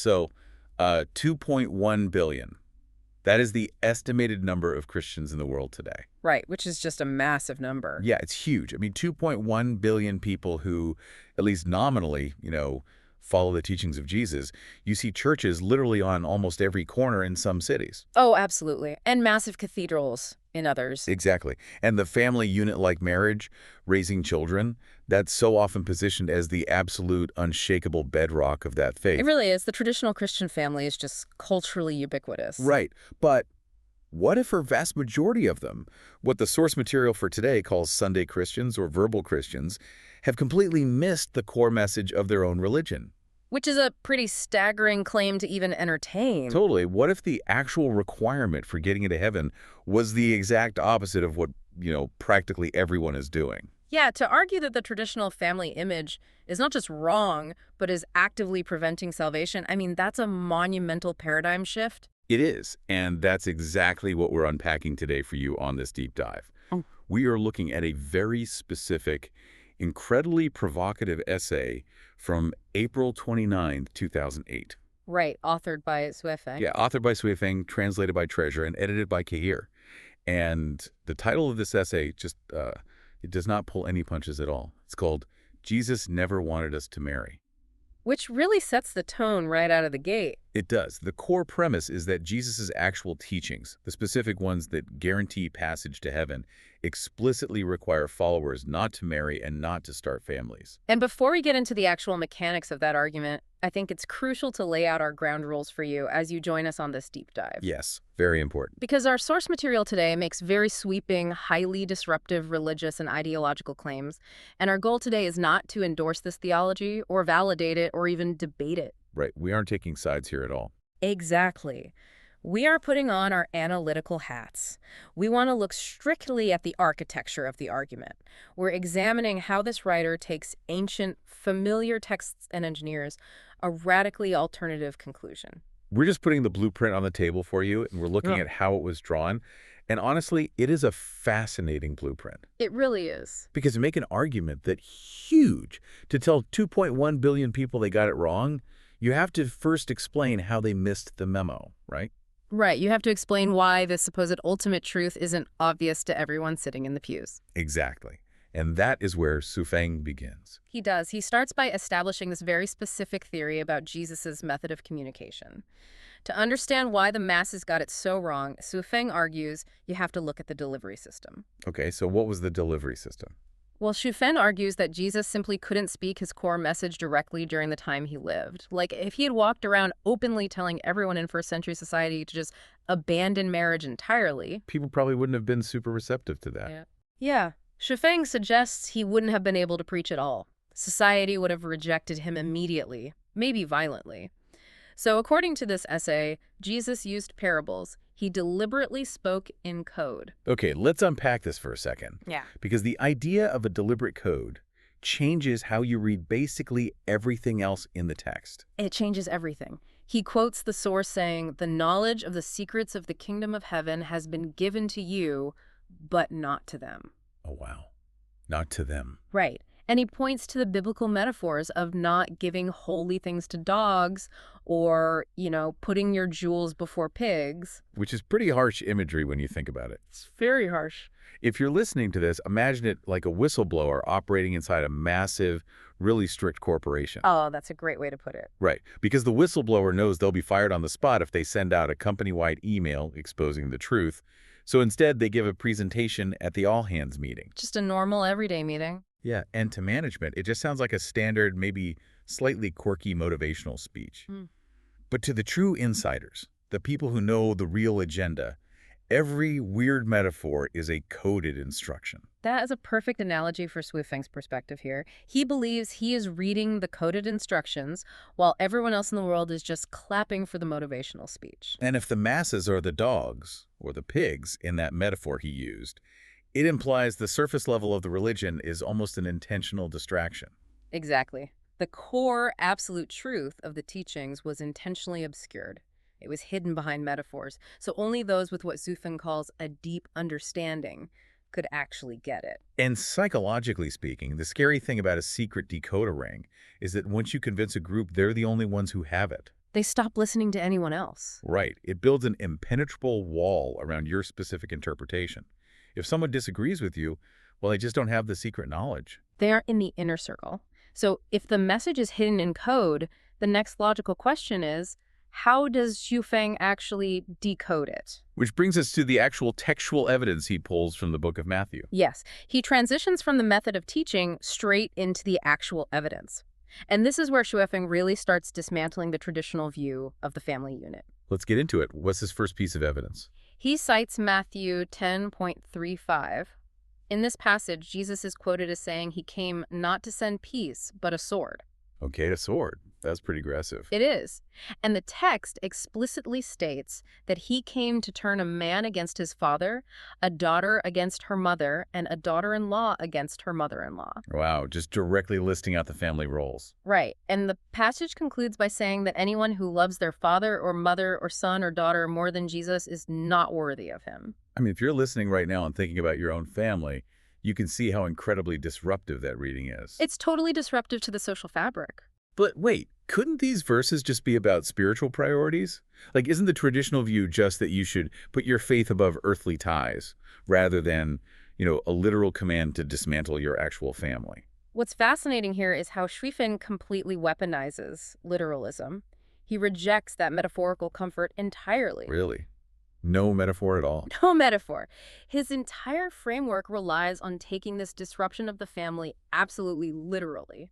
So, 2.1 billion. That is the estimated number of Christians in the world today. Right, which is just a massive number. Yeah, it's huge. I mean, 2.1 billion people who, at least nominally, follow the teachings of Jesus. You see churches literally on almost every corner in some cities. Oh, absolutely. And massive cathedrals in others. Exactly. And the family unit-like marriage, raising children, that's so often positioned as the absolute unshakable bedrock of that faith. It really is. The traditional Christian family is just culturally ubiquitous. Right. But what if for vast majority of them, what the source material for today calls Sunday Christians or verbal Christians, have completely missed the core message of their own religion? Which is a pretty staggering claim to even entertain. Totally. What if the actual requirement for getting into heaven was the exact opposite of what, practically everyone is doing? Yeah, to argue that the traditional family image is not just wrong, but is actively preventing salvation, I mean, that's a monumental paradigm shift. It is, and that's exactly what we're unpacking today for you on this deep dive. Oh. We are looking at a very specific, incredibly provocative essay from April 29, 2008. Right, authored by Sui Feng. Yeah, authored by Sui Feng, translated by Treasure, and edited by Kahir. And the title of this essay just, it does not pull any punches at all. It's called Jesus Never Wanted Us to Marry. Which really sets the tone right out of the gate. It does. The core premise is that Jesus' actual teachings, the specific ones that guarantee passage to heaven, explicitly require followers not to marry and not to start families. And before we get into the actual mechanics of that argument, I think it's crucial to lay out our ground rules for you as you join us on this deep dive. Yes, very important. Because our source material today makes very sweeping, highly disruptive religious and ideological claims, and our goal today is not to endorse this theology or validate it or even debate it. Right. We aren't taking sides here at all. Exactly. We are putting on our analytical hats. We want to look strictly at the architecture of the argument. We're examining how this writer takes ancient, familiar texts and engineers a radically alternative conclusion. We're just putting the blueprint on the table for you, and we're looking at how it was drawn. And honestly, it is a fascinating blueprint. It really is. Because to make an argument that huge, to tell 2.1 billion people they got it wrong, you have to first explain how they missed the memo, right? Right. You have to explain why this supposed ultimate truth isn't obvious to everyone sitting in the pews. Exactly. And that is where Sui Feng begins. He does. He starts by establishing this very specific theory about Jesus's method of communication. To understand why the masses got it so wrong, Sui Feng argues you have to look at the delivery system. Okay, so what was the delivery system? Well, Sui Feng argues that Jesus simply couldn't speak his core message directly during the time he lived. Like, if he had walked around openly telling everyone in first century society to just abandon marriage entirely, People probably wouldn't have been super receptive to that. Yeah. Sui Feng suggests he wouldn't have been able to preach at all. Society would have rejected him immediately, maybe violently. So according to this essay, Jesus used parables. He deliberately spoke in code. Okay, let's unpack this for a second. Yeah. Because the idea of a deliberate code changes how you read basically everything else in the text. It changes everything. He quotes the source saying, "The knowledge of the secrets of the kingdom of heaven has been given to you, but not to them." Oh, wow. Not to them. Right. And he points to the biblical metaphors of not giving holy things to dogs or, putting your jewels before pigs. Which is pretty harsh imagery when you think about it. It's very harsh. If you're listening to this, imagine it like a whistleblower operating inside a massive, really strict corporation. Oh, that's a great way to put it. Right. Because the whistleblower knows they'll be fired on the spot if they send out a company-wide email exposing the truth. So instead, they give a presentation at the all-hands meeting. Just a normal, everyday meeting. Yeah, and to management, it just sounds like a standard, maybe slightly quirky motivational speech. But to the true insiders, the people who know the real agenda, every weird metaphor is a coded instruction. That is a perfect analogy for Sui Feng's perspective here. He believes he is reading the coded instructions while everyone else in the world is just clapping for the motivational speech. And if the masses are the dogs, or the pigs, in that metaphor he used, it implies the surface level of the religion is almost an intentional distraction. Exactly. The core absolute truth of the teachings was intentionally obscured. It was hidden behind metaphors, so only those with what Sui Feng calls a deep understanding could actually get it. And psychologically speaking, the scary thing about a secret decoder ring is that once you convince a group, they're the only ones who have it. They stop listening to anyone else. Right. It builds an impenetrable wall around your specific interpretation. If someone disagrees with you, well, they just don't have the secret knowledge. They are in the inner circle. So if the message is hidden in code, the next logical question is, how does Xu actually decode it? Which brings us to the actual textual evidence he pulls from the book of Matthew. Yes, he transitions from the method of teaching straight into the actual evidence. And this is where Xu really starts dismantling the traditional view of the family unit. Let's get into it. What's his first piece of evidence? He cites Matthew 10.35. In this passage, Jesus is quoted as saying he came not to send peace, but a sword. Okay, a sword. That's pretty aggressive. It is. And the text explicitly states that he came to turn a man against his father, a daughter against her mother, and a daughter-in-law against her mother-in-law. Wow, just directly listing out the family roles. Right. And the passage concludes by saying that anyone who loves their father or mother or son or daughter more than Jesus is not worthy of him. I mean, if you're listening right now and thinking about your own family, you can see how incredibly disruptive that reading is. It's totally disruptive to the social fabric. But wait, couldn't these verses just be about spiritual priorities? Like, isn't the traditional view just that you should put your faith above earthly ties rather than, a literal command to dismantle your actual family? What's fascinating here is how Xu completely weaponizes literalism. He rejects that metaphorical comfort entirely. Really? No metaphor at all? No metaphor. His entire framework relies on taking this disruption of the family absolutely literally.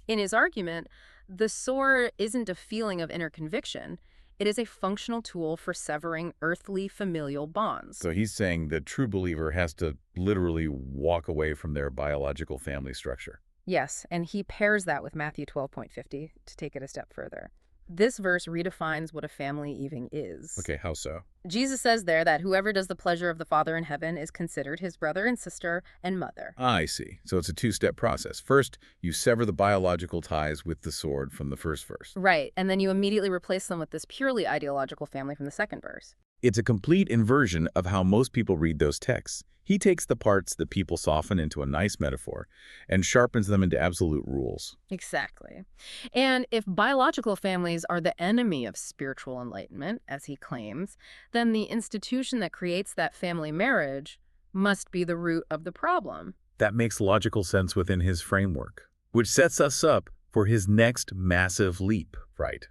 In his argument, the sword isn't a feeling of inner conviction. It is a functional tool for severing earthly familial bonds. So he's saying the true believer has to literally walk away from their biological family structure. Yes, and he pairs that with Matthew 12.50 to take it a step further. This verse redefines what a family even is. Okay, how so? Jesus says there that whoever does the pleasure of the Father in heaven is considered his brother and sister and mother. I see. So it's a two-step process. First, you sever the biological ties with the sword from the first verse. Right, and then you immediately replace them with this purely ideological family from the second verse. It's a complete inversion of how most people read those texts. He takes the parts that people soften into a nice metaphor and sharpens them into absolute rules. Exactly. And if biological families are the enemy of spiritual enlightenment, as he claims, then the institution that creates that family marriage must be the root of the problem. That makes logical sense within his framework, which sets us up for his next massive leap, right?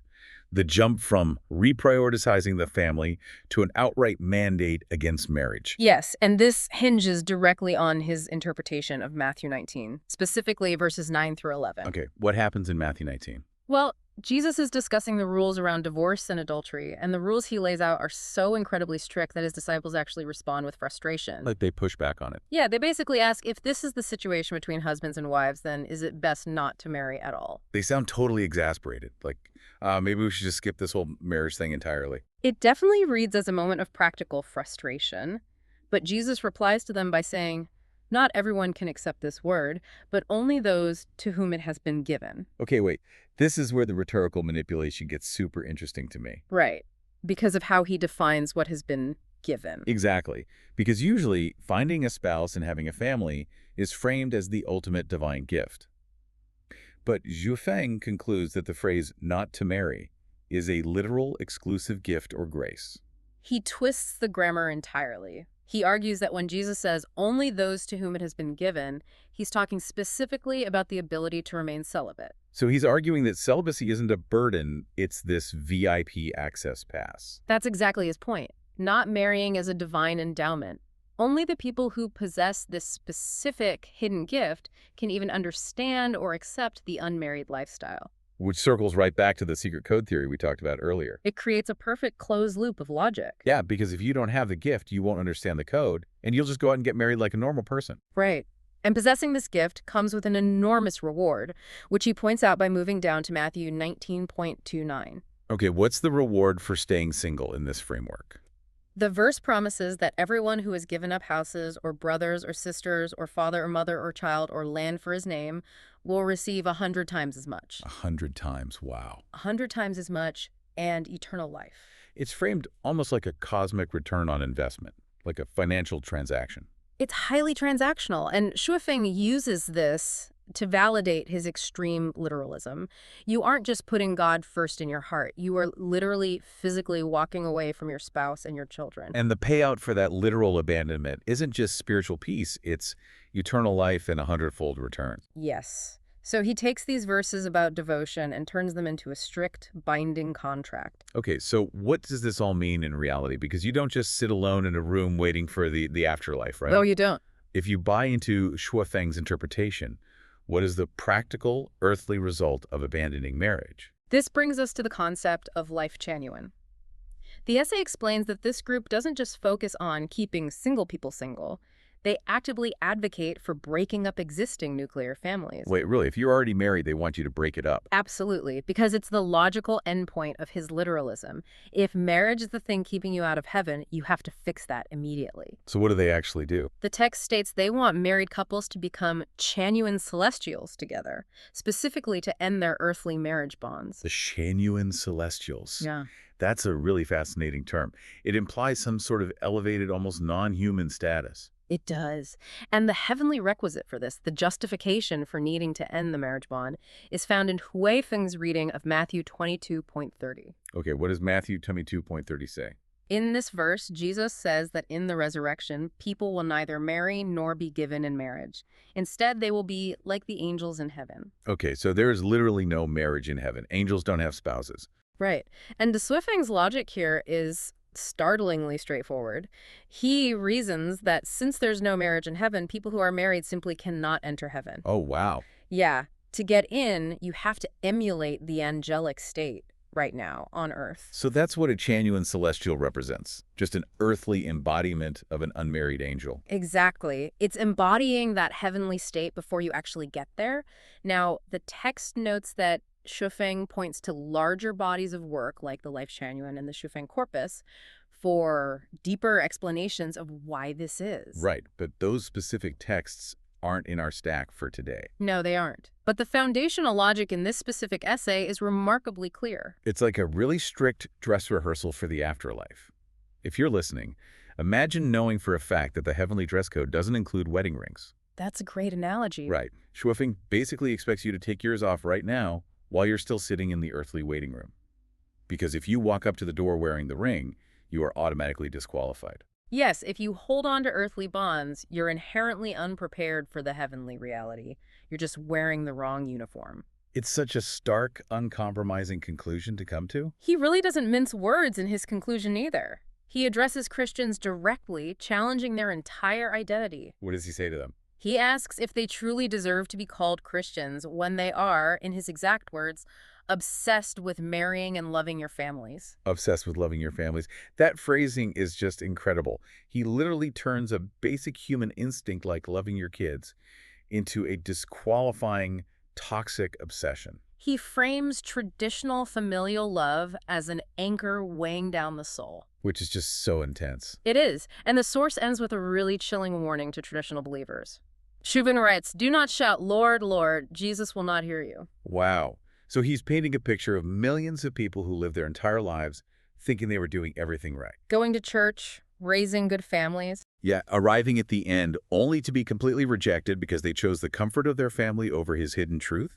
The jump from reprioritizing the family to an outright mandate against marriage. Yes, and this hinges directly on his interpretation of Matthew 19, specifically verses 9 through 11. Okay, what happens in Matthew 19? Well, Jesus is discussing the rules around divorce and adultery, and the rules he lays out are so incredibly strict that his disciples actually respond with frustration. Like they push back on it. Yeah, they basically ask, if this is the situation between husbands and wives, then is it best not to marry at all? They sound totally exasperated. Like, maybe we should just skip this whole marriage thing entirely. It definitely reads as a moment of practical frustration, but Jesus replies to them by saying, not everyone can accept this word, but only those to whom it has been given. Okay, wait. This is where the rhetorical manipulation gets super interesting to me. Right, because of how he defines what has been given. Exactly. Because usually, finding a spouse and having a family is framed as the ultimate divine gift. But Xu concludes that the phrase not to marry is a literal exclusive gift or grace. He twists the grammar entirely. He argues that when Jesus says only those to whom it has been given, he's talking specifically about the ability to remain celibate. So he's arguing that celibacy isn't a burden, it's this VIP access pass. That's exactly his point. Not marrying as a divine endowment. Only the people who possess this specific hidden gift can even understand or accept the unmarried lifestyle. Which circles right back to the secret code theory we talked about earlier. It creates a perfect closed loop of logic. Yeah, because if you don't have the gift, you won't understand the code, and you'll just go out and get married like a normal person. Right. And possessing this gift comes with an enormous reward, which he points out by moving down to Matthew 19.29. Okay, what's the reward for staying single in this framework? The verse promises that everyone who has given up houses or brothers or sisters or father or mother or child or land for his name will receive 100 times as much. 100 times, wow. 100 times as much and eternal life. It's framed almost like a cosmic return on investment, like a financial transaction. It's highly transactional, and Xu uses this to validate his extreme literalism. You aren't just putting God first in your heart. You are literally physically walking away from your spouse and your children. And the payout for that literal abandonment isn't just spiritual peace, it's eternal life and a hundredfold return. Yes. So he takes these verses about devotion and turns them into a strict, binding contract. Okay, so what does this all mean in reality? Because you don't just sit alone in a room waiting for the afterlife, right? No, you don't. If you buy into Shuofeng's interpretation, what is the practical, earthly result of abandoning marriage? This brings us to the concept of life genuine. The essay explains that this group doesn't just focus on keeping single people single. They actively advocate for breaking up existing nuclear families. Wait, really? If you're already married, they want you to break it up? Absolutely, because it's the logical endpoint of his literalism. If marriage is the thing keeping you out of heaven, you have to fix that immediately. So what do they actually do? The text states they want married couples to become genuine celestials together, specifically to end their earthly marriage bonds. The genuine celestials. Yeah. That's a really fascinating term. It implies some sort of elevated, almost non-human status. It does. And the heavenly requisite for this, the justification for needing to end the marriage bond, is found in Huifeng's reading of Matthew 22.30. Okay, what does Matthew 22.30 say? In this verse, Jesus says that in the resurrection, people will neither marry nor be given in marriage. Instead, they will be like the angels in heaven. Okay, so there is literally no marriage in heaven. Angels don't have spouses. Right. And de Suifeng's logic here is startlingly straightforward. He reasons that since there's no marriage in heaven, people who are married simply cannot enter heaven. Oh, wow. Yeah. To get in, you have to emulate the angelic state right now on Earth. So that's what a genuine celestial represents, just an earthly embodiment of an unmarried angel. Exactly. It's embodying that heavenly state before you actually get there. Now, the text notes that Shuofeng points to larger bodies of work, like the Life Genuine and the Shuofeng Corpus, for deeper explanations of why this is. Right, but those specific texts aren't in our stack for today. No, they aren't. But the foundational logic in this specific essay is remarkably clear. It's like a really strict dress rehearsal for the afterlife. If you're listening, imagine knowing for a fact that the heavenly dress code doesn't include wedding rings. That's a great analogy. Right. Shuofeng basically expects you to take yours off right now while you're still sitting in the earthly waiting room. Because if you walk up to the door wearing the ring, you are automatically disqualified. Yes, if you hold on to earthly bonds, you're inherently unprepared for the heavenly reality. You're just wearing the wrong uniform. It's such a stark, uncompromising conclusion to come to. He really doesn't mince words in his conclusion either. He addresses Christians directly, challenging their entire identity. What does he say to them? He asks if they truly deserve to be called Christians when they are, in his exact words, obsessed with marrying and loving your families. Obsessed with loving your families. That phrasing is just incredible. He literally turns a basic human instinct like loving your kids into a disqualifying, toxic obsession. He frames traditional familial love as an anchor weighing down the soul. Which is just so intense. It is, and the source ends with a really chilling warning to traditional believers. Shuofeng writes, "Do not shout, 'Lord, Lord,' Jesus will not hear you." Wow. So he's painting a picture of millions of people who live their entire lives thinking they were doing everything right. Going to church, raising good families. Yeah, arriving at the end only to be completely rejected because they chose the comfort of their family over his hidden truth.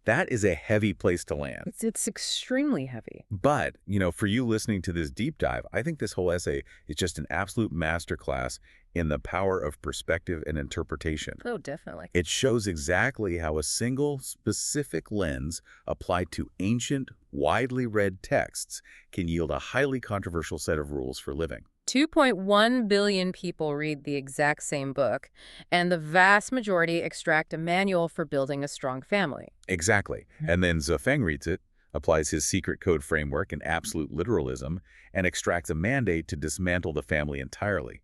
That is a heavy place to land. It's extremely heavy. But, for you listening to this deep dive, I think this whole essay is just an absolute masterclass in the power of perspective and interpretation. Oh, definitely. It shows exactly how a single, specific lens applied to ancient, widely read texts can yield a highly controversial set of rules for living. 2.1 billion people read the exact same book, and the vast majority extract a manual for building a strong family. Exactly. And then Shuofeng reads it, applies his secret code framework and absolute literalism, and extracts a mandate to dismantle the family entirely.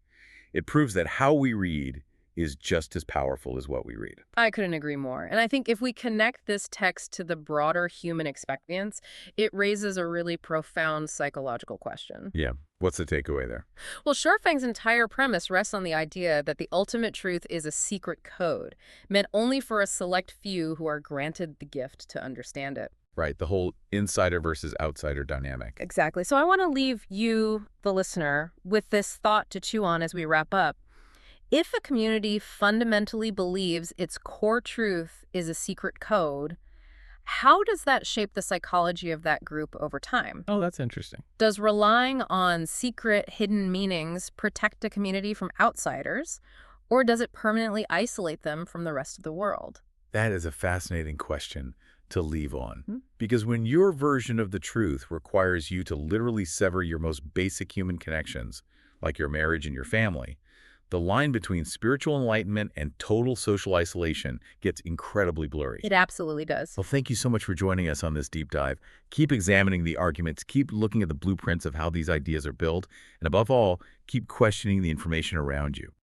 It proves that how we read is just as powerful as what we read. I couldn't agree more. And I think if we connect this text to the broader human experience, it raises a really profound psychological question. Yeah. What's the takeaway there? Well, Shuofeng's entire premise rests on the idea that the ultimate truth is a secret code, meant only for a select few who are granted the gift to understand it. Right, the whole insider versus outsider dynamic. Exactly. So I want to leave you, the listener, with this thought to chew on as we wrap up. If a community fundamentally believes its core truth is a secret code, how does that shape the psychology of that group over time? Oh, that's interesting. Does relying on secret, hidden meanings protect a community from outsiders, or does it permanently isolate them from the rest of the world? That is a fascinating question to leave on. Hmm. Because when your version of the truth requires you to literally sever your most basic human connections, like your marriage and your family, the line between spiritual enlightenment and total social isolation gets incredibly blurry. It absolutely does. Well, thank you so much for joining us on this deep dive. Keep examining the arguments, keep looking at the blueprints of how these ideas are built, and above all, keep questioning the information around you.